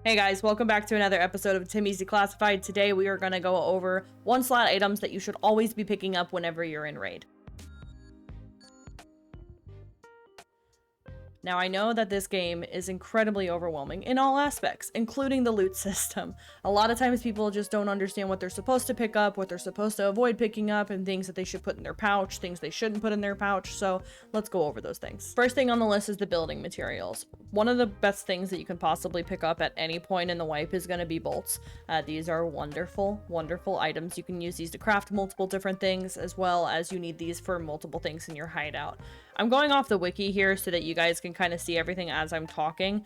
Hey guys, welcome back to another episode of Timmy's Declassified. Today we are going to go over one slot items that you should always be picking up whenever you're in raid. Now, I know that this game is incredibly overwhelming in all aspects, including the loot system. A lot of times people just don't understand what they're supposed to pick up, what they're supposed to avoid picking up, and things that they should put in their pouch, things they shouldn't put in their pouch, so let's go over those things. First thing on the list is the building materials. One of the best things that you can possibly pick up at any point in the wipe is going to be bolts. These are wonderful, wonderful items. You can use these to craft multiple different things, as well as you need these for multiple things in your hideout. I'm going off the wiki here so that you guys can kind of see everything as I'm talking.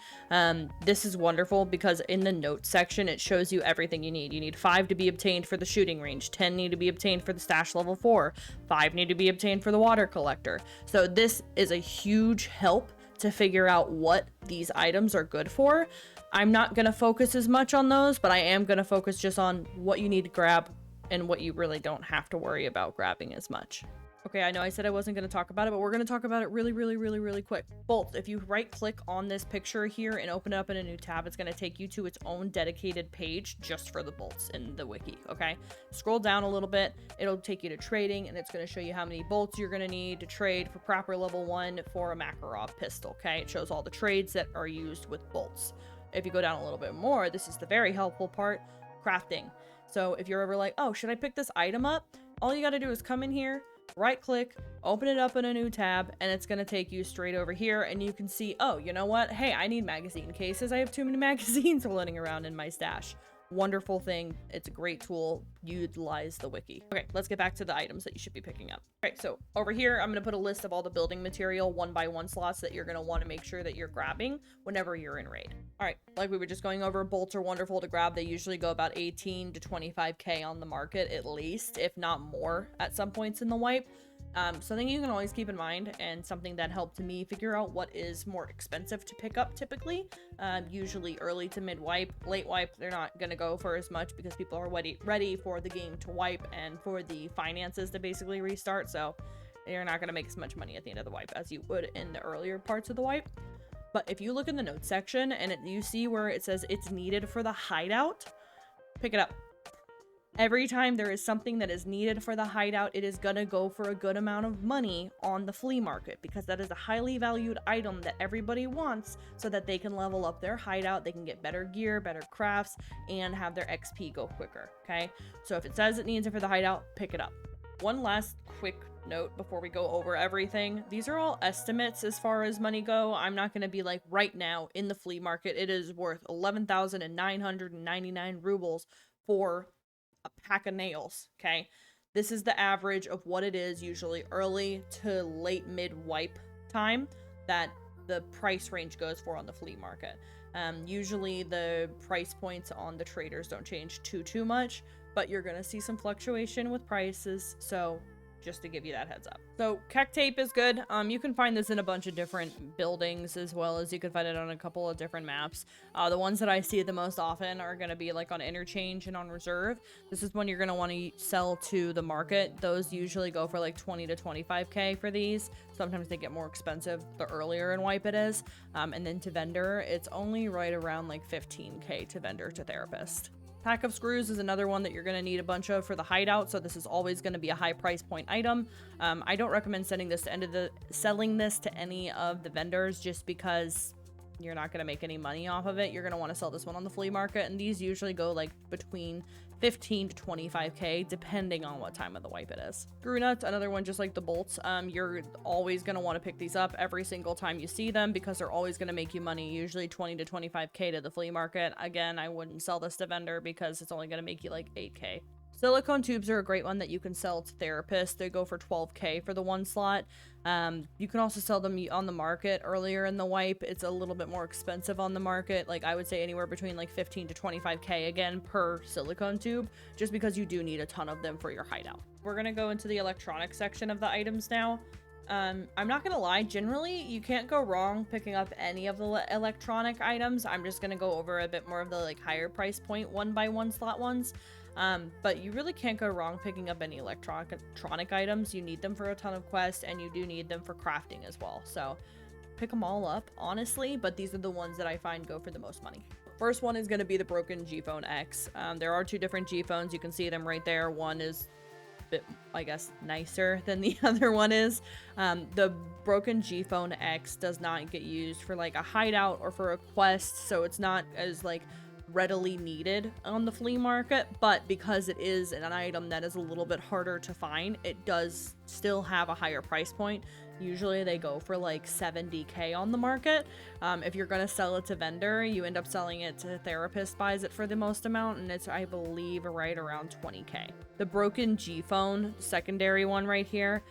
This is wonderful because in the notes section, it shows you everything you need. You need 5 to be obtained for the shooting range, 10 need to be obtained for the stash level 4, 5 need to be obtained for the water collector. So this is a huge help to figure out what these items are good for. I'm not going to focus as much on those, but I am going to focus just on what you need to grab and what you really don't have to worry about grabbing as much. Okay, I know I said I wasn't going to talk about it, but we're going to talk about it really quick. Bolts. If you right click on this picture here and open it up in a new tab, it's going to take you to its own dedicated page just for the bolts in the wiki, okay? Scroll down a little bit, it'll take you to trading, and it's going to show you how many bolts you're going to need to trade for proper level 1 for a Makarov pistol, okay? It shows all the trades that are used with bolts. If you go down a little bit more, this is the very helpful part, crafting. So if you're ever like, oh, should I pick this item up? All you got to do is come in here, right click, open it up in a new tab, and it's going to take you straight over here, and you can see, oh, you know what? Hey, I need magazine cases. I have too many magazines floating around in my stash. Wonderful thing. It's a great tool. Utilize the wiki. Okay, let's get back to the items that you should be picking up. All right, so over here, I'm going to put a list of all the building material 1x1 slots that you're going to want to make sure that you're grabbing whenever you're in raid. All right, like we were just going over, bolts are wonderful to grab. They usually go about 18 to 25k on the market at least, if not more at some points in the wipe. Something you can always keep in mind, and something that helped me figure out what is more expensive to pick up typically, usually early to mid wipe. Late wipe, they're not going to go for as much because people are ready for the game to wipe and for the finances to basically restart, so you're not going to make as much money at the end of the wipe as you would in the earlier parts of the wipe. But if you look in the notes section and you see where it says it's needed for the hideout, pick it up. Every time there is something that is needed for the hideout, it is gonna go for a good amount of money on the flea market, because that is a highly valued item that everybody wants so that they can level up their hideout, they can get better gear, better crafts, and have their XP go quicker, okay? So if it says it needs it for the hideout, pick it up. One last quick note before we go over everything. These are all estimates as far as money go. I'm not going to be like, right now in the flea market, it is worth 11,999 rubles for a pack of nails, okay? This is the average of what it is usually early to late mid wipe time that the price range goes for on the flea market. Usually the price points on the traders don't change too much, but you're gonna see some fluctuation with prices, so just to give you that heads up. So Keck tape is good. You can find this in a bunch of different buildings, as well as you can find it on a couple of different maps. The ones that I see the most often are going to be like on interchange and on reserve. This is when you're going to want to sell to the market. Those usually go for like 20 to 25k for these. Sometimes they get more expensive the earlier in wipe it is. And then to vendor, it's only right around like 15k to vendor to therapist. Pack of screws is another one that you're going to need a bunch of for the hideout, so this is always going to be a high price point item. I don't recommend selling this to any of the vendors, just because you're not going to make any money off of it. You're going to want to sell this one on the flea market, and these usually go like between 15 to 25k depending on what time of the wipe it is. Screw nuts, another one just like the bolts. You're always going to want to pick these up every single time you see them, because they're always going to make you money, usually 20 to 25k to the flea market. Again, I wouldn't sell this to vendor because it's only going to make you like 8k. Silicone tubes are a great one that you can sell to therapists. They go for 12k for the one slot. You can also sell them on the market earlier in the wipe. It's a little bit more expensive on the market. Like, I would say anywhere between like 15 to 25k again per silicone tube, just because you do need a ton of them for your hideout. We're going to go into the electronic section of the items now. I'm not gonna lie, generally you can't go wrong picking up any of the electronic items. I'm just gonna go over a bit more of the like higher price point 1x1 slot ones. But you really can't go wrong picking up any electronic items. You need them for a ton of quests, and you do need them for crafting as well. So pick them all up, honestly, but these are the ones that I find go for the most money. First one is going to be the broken G Phone X. There are 2 different G phones. You can see them right there. One is a bit, I guess, nicer than the other one is. The broken G Phone X does not get used for like a hideout or for a quest, so it's not as like readily needed on the flea market, but because it is an item that is a little bit harder to find, it does still have a higher price point. Usually they go for like 70k on the market. If you're going to sell it to vendor, you end up selling it to therapist buys it for the most amount, and it's, I believe, right around 20k. The broken G phone, secondary one right here,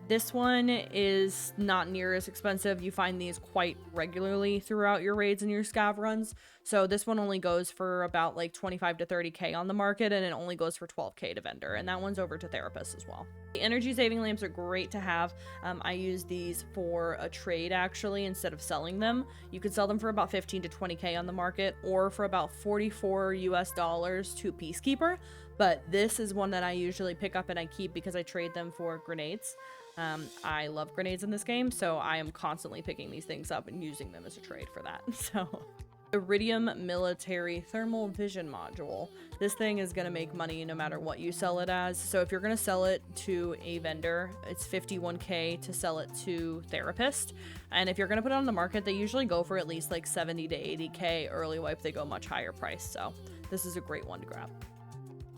this one is not near as expensive. You find these quite regularly throughout your raids and your scav runs. So this one only goes for about like 25 to 30k on the market, and it only goes for 12k to vendor, and that one's over to therapist as well. The energy saving lamps are great to have. I use these for a trade actually instead of selling them. You could sell them for about 15 to 20k on the market, or for about $44 US to Peacekeeper. But this is one that I usually pick up and I keep because I trade them for grenades. I love grenades in this game, so I am constantly picking these things up and using them as a trade for that. So Iridium Military Thermal Vision Module. This thing is going to make money no matter what you sell it as. So if you're going to sell it to a vendor, it's 51k to sell it to therapist. And if you're going to put it on the market, they usually go for at least like 70 to 80k. Early wipe, they go much higher price. So this is a great one to grab.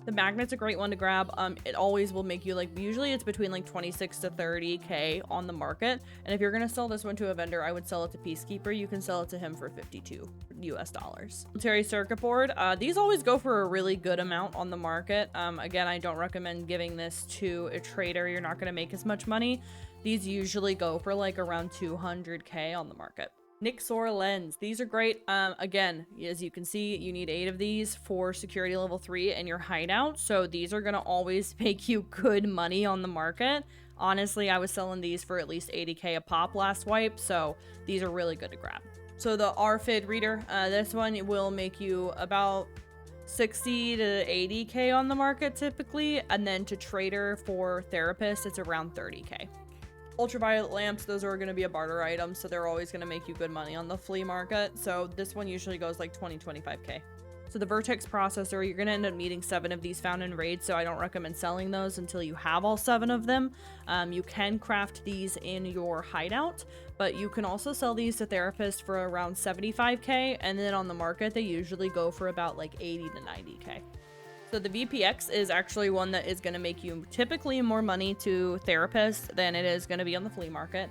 The magnet's a great one to grab. It always will make you like, usually it's between like 26 to 30k on the market. And if you're going to sell this one to a vendor, I would sell it to Peacekeeper. You can sell it to him for $52 US. Military circuit board. These always go for a really good amount on the market. Again, I don't recommend giving this to a trader. You're not going to make as much money. These usually go for like around 200k on the market. Nixor lens. These are great. Again, as you can see, you need 8 of these for security level 3 and your hideout. So these are going to always make you good money on the market. Honestly, I was selling these for at least 80k a pop last wipe. So these are really good to grab. So the RFID reader, this one will make you about 60 to 80k on the market typically. And then to trader for therapist, it's around 30k. Ultraviolet lamps, those are going to be a barter item, so they're always going to make you good money on the flea market. So this one usually goes like 20-25k. So the Vertex processor, you're going to end up needing 7 of these found in raids, so I don't recommend selling those until you have all 7 of them. You can craft these in your hideout, but you can also sell these to therapists for around 75k, and then on the market they usually go for about like 80 to 90k. So the VPX is actually one that is going to make you typically more money to therapists than it is going to be on the flea market.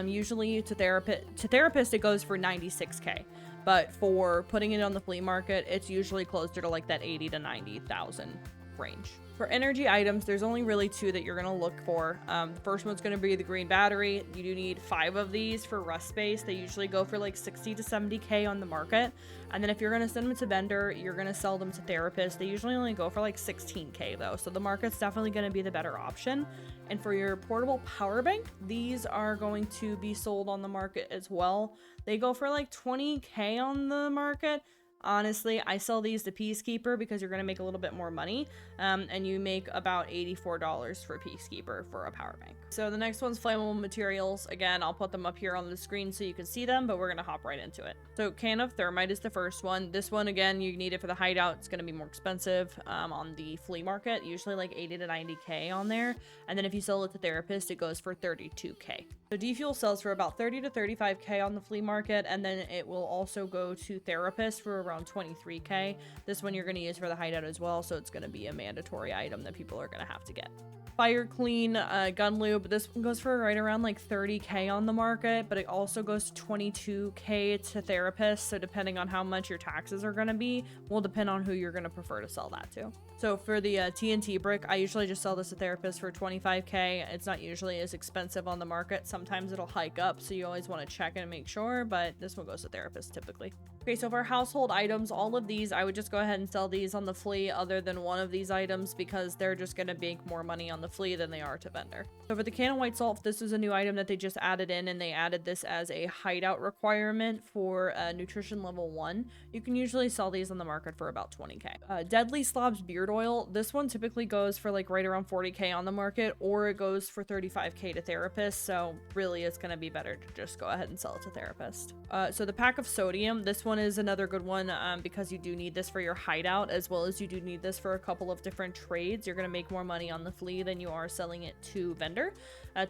Usually to therapist it goes for 96k, but for putting it on the flea market, it's usually closer to like that 80 to 90,000 range. For energy items, there's only really 2 that you're going to look for. The first one's going to be the green battery. You do need 5 of these for rust space. They usually go for like 60 to 70k on the market. And then if you're going to send them to vendor, you're going to sell them to therapists. They usually only go for like 16k though. So the market's definitely going to be the better option. And for your portable power bank, these are going to be sold on the market as well. They go for like 20k on the market. Honestly, I sell these to Peacekeeper because you're going to make a little bit more money, and you make about $84 for Peacekeeper for a power bank. So the next one's flammable materials. Again, I'll put them up here on the screen so you can see them, but we're going to hop right into it. So can of thermite is the first one. This one, again, you need it for the hideout. It's going to be more expensive on the flea market, usually like 80 to 90k on there. And then if you sell it to therapist, it goes for 32k. So defuel sells for about 30 to 35k on the flea market, and then it will also go to therapist for around 23k. This one you're going to use for the hideout as well, so it's going to be a mandatory item that people are going to have to get. Fire clean gun lube. This one goes for right around like 30k on the market, but it also goes to 22k to therapists. So depending on how much your taxes are going to be, will depend on who you're going to prefer to sell that to. So for the TNT brick, I usually just sell this to therapists for 25k. It's not usually as expensive on the market. Sometimes it'll hike up, so you always want to check and make sure, but this one goes to therapists typically. Okay, so for household items, all of these, I would just go ahead and sell these on the flea other than one of these items because they're just going to make more money on the flea than they are to vendor. So for the can of white salt, this is a new item that they just added in, and they added this as a hideout requirement for nutrition level 1. You can usually sell these on the market for about 20k. Deadly Slobs beard oil. This one typically goes for like right around 40k on the market, or it goes for 35k to therapist. So really it's going to be better to just go ahead and sell it to therapist. So the pack of sodium, this one one is another good one because you do need this for your hideout, as well as you do need this for a couple of different trades. You're going to make more money on the flea than you are selling it to vendor.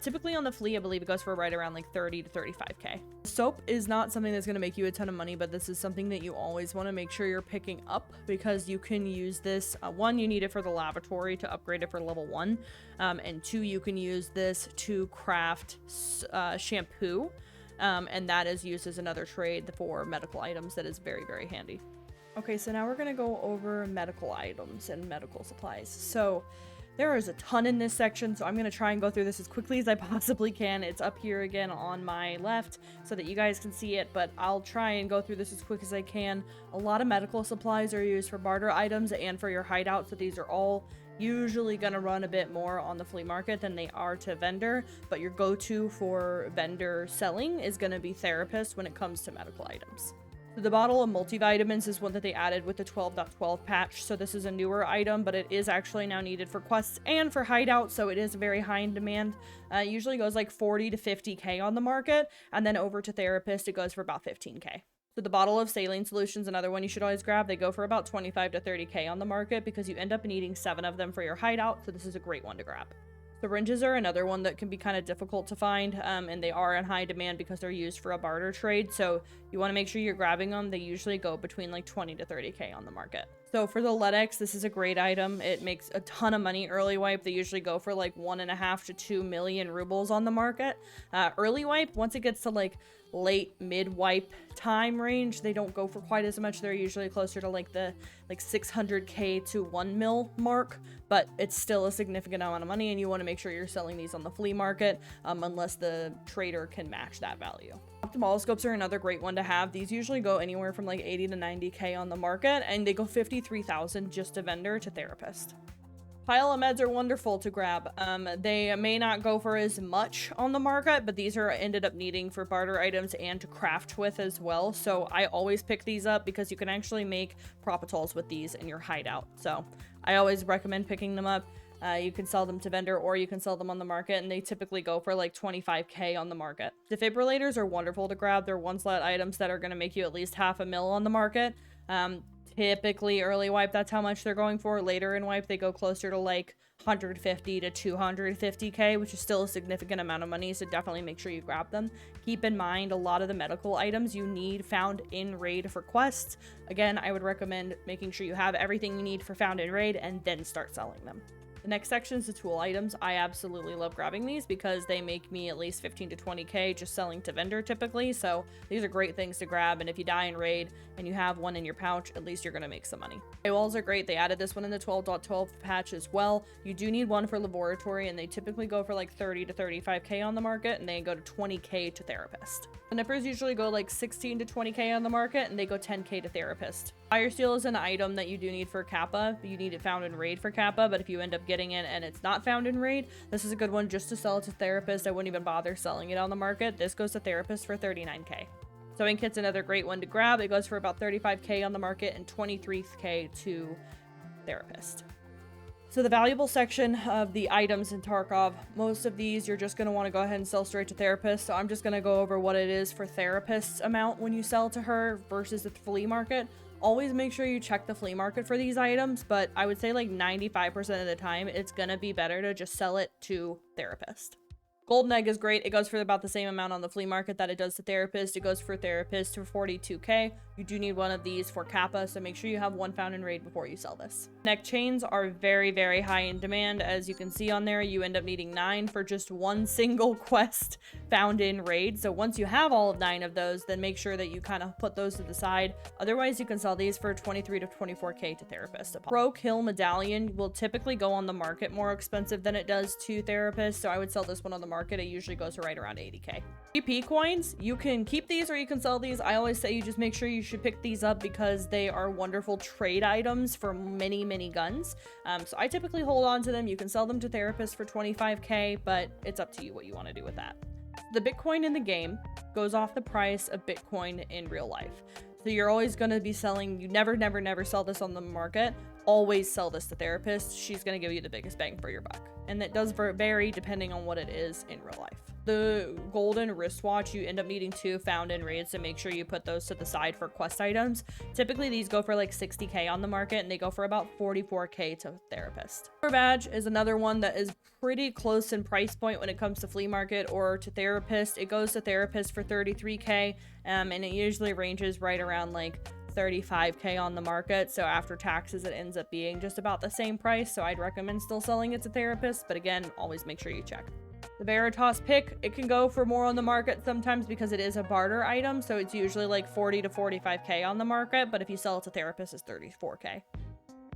Typically on the flea, I believe it goes for right around like 30 to 35k. Soap is not something that's going to make you a ton of money, but this is something that you always want to make sure you're picking up, because you can use this. One, you need it for the lavatory to upgrade it for level 1, and 2, you can use this to craft shampoo. And that is used as another trade for medical items that is very, very handy. Okay, so now we're going to go over medical items and medical supplies. So there is a ton in this section, so I'm going to try and go through this as quickly as I possibly can. It's up here again on my left so that you guys can see it, but I'll try and go through this as quick as I can. A lot of medical supplies are used for barter items and for your hideout, so these are all usually going to run a bit more on the flea market than they are to vendor, but your go-to for vendor selling is going to be therapist when it comes to medical items. So the bottle of multivitamins is one that they added with the 12.12 patch, so this is a newer item, but it is actually now needed for quests and for hideout, so it is very high in demand. It usually goes like 40 to 50k on the market, and then over to therapist it goes for about 15k. So the bottle of saline solution is another one you should always grab. They go for about 25 to 30k on the market because you end up needing 7 of them for your hideout, so this is a great one to grab. Syringes are another one that can be kind of difficult to find, and they are in high demand because they're used for a barter trade, so you want to make sure you're grabbing them. They usually go between like 20 to 30k on the market. So for the Ledex, this is a great item. It makes a ton of money. Early wipe, they usually go for like 1.5 to 2 million rubles on the market. Early wipe, once it gets to like late mid wipe time range, they don't go for quite as much. They're usually closer to like the 600k to 1 mil mark, but it's still a significant amount of money, and you want to make sure you're selling these on the flea market unless the trader can match that value. Ophthalmoscopes are another great one to have. These usually go anywhere from like 80 to 90k on the market, and they go 53,000 just to vendor to therapist. Pile of meds are wonderful to grab. They may not go for as much on the market, but these are ended up needing for barter items and to craft with as well. So I always pick these up because you can actually make propitols with these in your hideout. So I always recommend picking them up. You can sell them to vendor or you can sell them on the market, and they typically go for like 25k on the market. Defibrillators are wonderful to grab. They're 1-slot items that are going to make you at least half a mil on the market. Typically early wipe, that's how much they're going for. Later in wipe, they go closer to like 150 to 250k, which is still a significant amount of money, so definitely make sure you grab them. Keep in mind, a lot of the medical items you need found in raid for quests. Again, I would recommend making sure you have everything you need for found in raid and then start selling them. The next section is the tool items. I absolutely love grabbing these because they make me at least 15 to 20k just selling to vendor typically, so these are great things to grab, and if you die in raid and you have one in your pouch, at least you're going to make some money. Paywalls are great. They added this one in the 12.12 patch as well. You do need one for laboratory, and they typically go for like 30 to 35k on the market, and they go to 20k to therapist. The nippers usually go like 16 to 20k on the market, and they go 10k to therapist. Fire steel is an item that you do need for Kappa. You need it found in raid for Kappa, but if you end up getting it and it's not found in raid, this is a good one just to sell it to therapist. I wouldn't even bother selling it on the market. This goes to therapist for 39k. Sewing kit's another great one to grab. It goes for about 35k on the market and 23k to therapist. So the valuable section of the items in Tarkov, most of these you're just going to want to go ahead and sell straight to therapist. So I'm just going to go over what it is for therapist's amount when you sell to her versus the flea market. Always make sure you check the flea market for these items, but I would say like 95% of the time, it's gonna be better to just sell it to therapist. Golden egg is great. It goes for about the same amount on the flea market that it does to therapist. It goes for therapist for 42k. You do need one of these for Kappa, so make sure you have one found in raid before you sell this. Neck chains are very, very high in demand. As you can see on there, you end up needing 9 for just one single quest found in raid. So once you have all of 9 of those, then make sure that you kind of put those to the side. Otherwise, you can sell these for 23 to 24k to therapist. Pro kill medallion will typically go on the market more expensive than it does to therapist, so I would sell this one on the market. It usually goes for right around 80k. GP coins, you can keep these or you can sell these. I always say you just make sure you should pick these up because they are wonderful trade items for many guns. So I typically hold on to them. You can sell them to therapists for 25k, but it's up to you what you want to do with that. The Bitcoin in the game goes off the price of Bitcoin in real life. So you're always going to be selling, you never sell this on the market. Always sell this to therapist. She's going to give you the biggest bang for your buck. And that does vary depending on what it is in real life. The golden wristwatch, you end up needing 2 found in raids, so make sure you put those to the side for quest items. Typically these go for like 60k on the market, and they go for about 44k to therapist. Silver badge is another one that is pretty close in price point when it comes to flea market or to therapist. It goes to therapist for 33k, and it usually ranges right around like 35k on the market, so after taxes it ends up being just about the same price, so I'd recommend still selling it to therapist, but again, always make sure you check. The Veritas pick, it can go for more on the market sometimes because it is a barter item, so it's usually like 40 to 45k on the market, but if you sell it to therapist, it's 34k.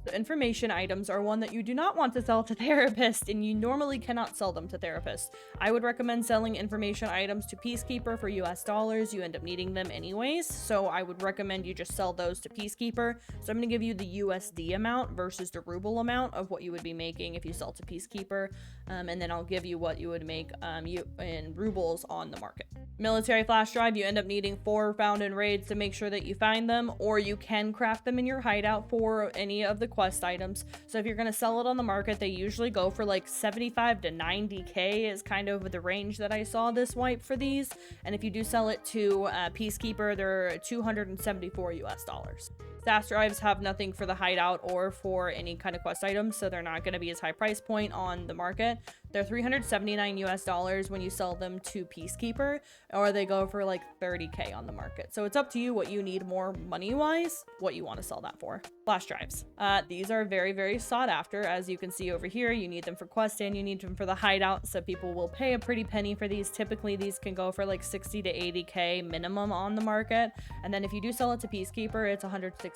The information items are one that you do not want to sell to therapists, and you normally cannot sell them to therapists. I would recommend selling information items to Peacekeeper for US dollars. You end up needing them anyways, so I would recommend you just sell those to Peacekeeper. So I'm going to give you the USD amount versus the ruble amount of what you would be making if you sell to Peacekeeper, and then I'll give you what you would make in rubles on the market. Military flash drive, you end up needing 4 found in raids to make sure that you find them, or you can craft them in your hideout for any of the quest items. So if you're going to sell it on the market, they usually go for like 75 to 90k is kind of the range that I saw this wipe for these. And if you do sell it to Peacekeeper, they're 274 US dollars. Stash drives have nothing for the hideout or for any kind of quest items, so they're not going to be as high price point on the market. They're 379 US dollars when you sell them to Peacekeeper, or they go for like 30k on the market. So it's up to you what you need more money wise, what you want to sell that for. Flash drives. These are very, very sought after. As you can see over here, you need them for quest and you need them for the hideout, so people will pay a pretty penny for these. Typically these can go for like 60 to 80k minimum on the market, and then if you do sell it to Peacekeeper, it's $165.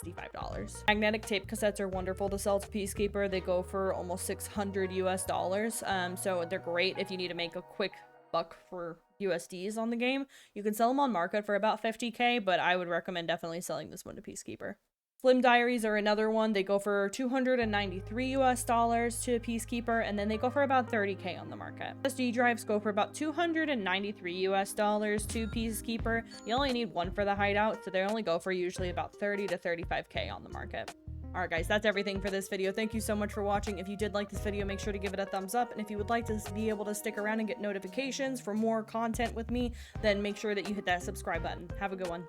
Magnetic tape cassettes are wonderful to sell to Peacekeeper. They go for almost 600 US dollars, so they're great if you need to make a quick buck for USDs on the game. You can sell them on market for about 50k, but I would recommend definitely selling this one to Peacekeeper. Slim diaries are another one. They go for 293 US dollars to Peacekeeper, and then they go for about 30k on the market. SD drives go for about 293 US dollars to Peacekeeper. You only need 1 for the hideout, so they only go for usually about 30 to 35k on the market. Alright guys, that's everything for this video. Thank you so much for watching. If you did like this video, make sure to give it a thumbs up, and if you would like to be able to stick around and get notifications for more content with me, then make sure that you hit that subscribe button. Have a good one.